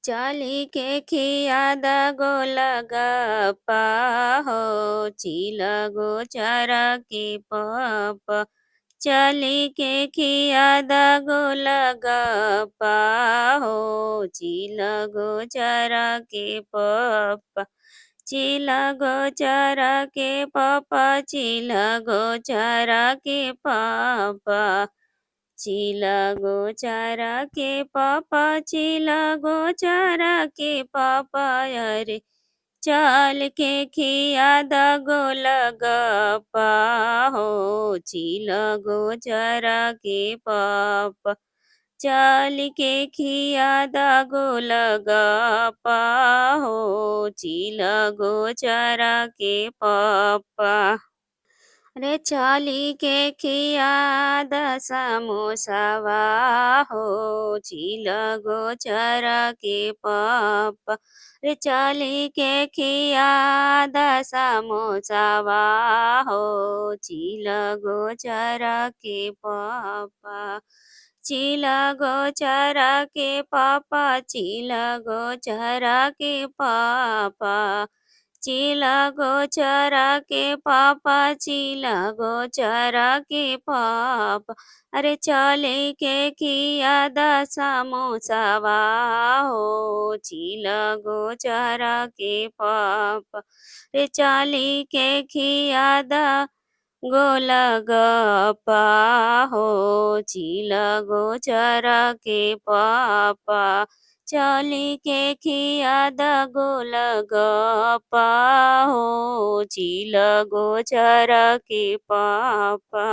चाली के खियादा गोलगप्पा हो चिला गोचरा के पप्पा। चाली के खियादा गोलगप्पा हो चिला गोचरा के पप्पा। चिला गोचरा के पप्पा चिला गोचरा के पप्पा। चिला गोचरा के पापा चिला गोचरा के पापा अरे चाल के खियादा गोलगप्पा हो चिला गोचरा के पापा। चाल के खियादा गोलगप्पा हो चिला गोचरा के पापा। रे चाली के खियाद समोसावा हो चिला गोचरा के पापा। रे चाली के खियाद समोसावा हो चिला गोचरा के पापा। चिला गोचरा के पापा चिला गोचरा के पापा। चिला गोचरा के पापा चिला गोचरा के पापा। अरे चाले के खियादा समोसावा हो चिला गोचरा के पापा। रे चाली के खियादा गोलगप्पा हो चिला गोचरा के पापा। चाली के खियादा गोलगप्पा हो चिला गोचरा के पापा।